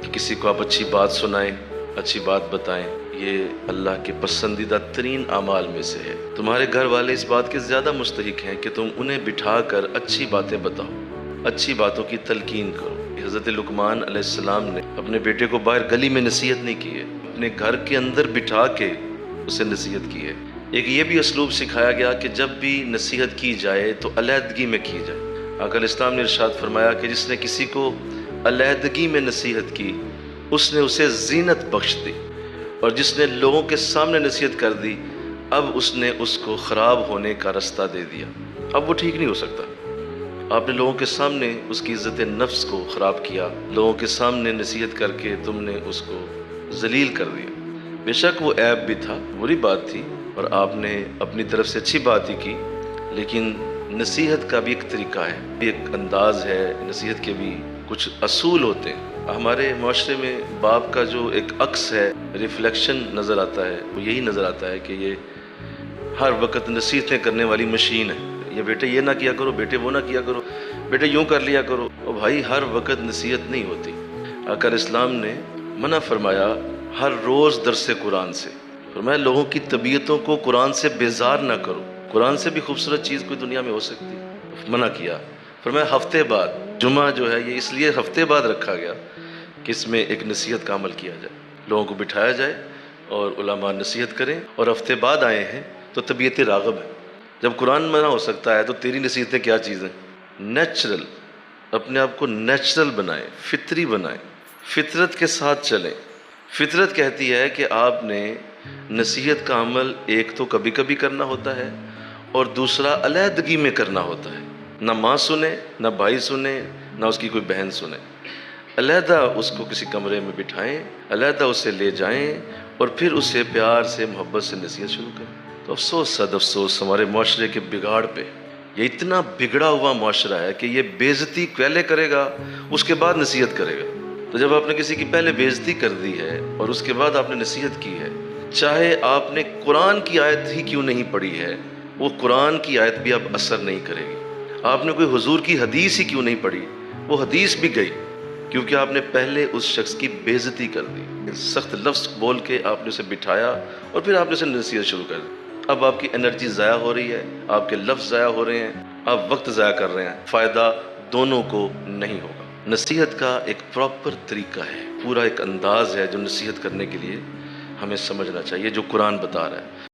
کہ کسی کو آپ اچھی بات سنائیں، اچھی بات بتائیں، یہ اللہ کے پسندیدہ ترین اعمال میں سے ہے۔ تمہارے گھر والے اس بات کے زیادہ مستحق ہیں کہ تم انہیں بٹھا کر اچھی باتیں بتاؤ، اچھی باتوں کی تلقین کرو۔ حضرت لقمان علیہ السلام نے اپنے بیٹے کو باہر گلی میں نصیحت نہیں کی ہے، اپنے گھر کے اندر بٹھا کے اسے نصیحت کی ہے۔ ایک یہ بھی اسلوب سکھایا گیا کہ جب بھی نصیحت کی جائے تو علیحدگی میں کی جائے۔ آقا علیہ السلام نے ارشاد فرمایا کہ جس نے کسی کو علیحدگی میں نصیحت کی اس نے اسے زینت بخش دی، اور جس نے لوگوں کے سامنے نصیحت کر دی اب اس نے اس کو خراب ہونے کا رستہ دے دیا، اب وہ ٹھیک نہیں ہو سکتا۔ آپ نے لوگوں کے سامنے اس کی عزت نفس کو خراب کیا، لوگوں کے سامنے نصیحت کر کے تم نے اس کو ذلیل کر دیا۔ بے شک وہ عیب بھی تھا، بری بات تھی، اور آپ نے اپنی طرف سے اچھی بات ہی کی، لیکن نصیحت کا بھی ایک طریقہ ہے، ایک انداز ہے، نصیحت کے بھی کچھ اصول ہوتے ہیں۔ ہمارے معاشرے میں باپ کا جو ایک عکس ہے، ریفلیکشن نظر آتا ہے، وہ یہی نظر آتا ہے کہ یہ ہر وقت نصیحتیں کرنے والی مشین ہے۔ یہ بیٹے یہ نہ کیا کرو، بیٹے وہ نہ کیا کرو، بیٹے یوں کر لیا کرو۔ اور بھائی ہر وقت نصیحت نہیں ہوتی۔ آقا علیہ السلام نے منع فرمایا ہر روز درس قرآن سے، فرمایا لوگوں کی طبیعتوں کو قرآن سے بیزار نہ کرو، قرآن سے بھی خوبصورت چیز کوئی دنیا میں ہو سکتی ہے، منع کیا۔ فرمایا ہفتے بعد، جمعہ جو ہے یہ اس لیے ہفتے بعد رکھا گیا کہ اس میں ایک نصیحت کا عمل کیا جائے، لوگوں کو بٹھایا جائے اور علماء نصیحت کریں، اور ہفتے بعد آئے ہیں تو طبیعت راغب ہے۔ جب قرآن منع ہو سکتا ہے تو تیری نصیحتیں کیا چیزیں؟ نیچرل، اپنے آپ کو نیچرل بنائیں، فطری بنائیں، فطرت کے ساتھ چلیں۔ فطرت کہتی ہے کہ آپ نے نصیحت کا عمل ایک تو کبھی کبھی کرنا ہوتا ہے اور دوسرا علیحدگی میں کرنا ہوتا ہے، نہ ماں سنے، نہ بھائی سنے، نہ اس کی کوئی بہن سنے۔ علیحدہ اس کو کسی کمرے میں بٹھائیں، علیحدہ اسے لے جائیں اور پھر اسے پیار سے محبت سے نصیحت شروع کریں۔ تو افسوس صد افسوس ہمارے معاشرے کے بگاڑ پہ، یہ اتنا بگڑا ہوا معاشرہ ہے کہ یہ بے عزتی پہلے کرے گا اس کے بعد نصیحت کرے گا۔ تو جب آپ نے کسی کی پہلے بے عزتی کر دی ہے اور اس کے بعد آپ نے نصیحت کی ہے، چاہے آپ نے قرآن کی آیت ہی کیوں نہیں پڑھی ہے، وہ قرآن کی آیت بھی اب اثر نہیں کرے گی۔ آپ نے کوئی حضور کی حدیث ہی کیوں نہیں پڑھی، وہ حدیث بھی گئی، کیونکہ آپ نے پہلے اس شخص کی بے عزتی کر دی، سخت لفظ بول کے آپ نے اسے بٹھایا اور پھر آپ نے اسے نصیحت شروع کر دی۔ اب آپ کی انرجی ضائع ہو رہی ہے، آپ کے لفظ ضائع ہو رہے ہیں، آپ وقت ضائع کر رہے ہیں، فائدہ دونوں کو نہیں ہوگا۔ نصیحت کا ایک پراپر طریقہ ہے، پورا ایک انداز ہے جو نصیحت کرنے کے لیے ہمیں سمجھنا چاہیے، جو قرآن بتا رہا ہے۔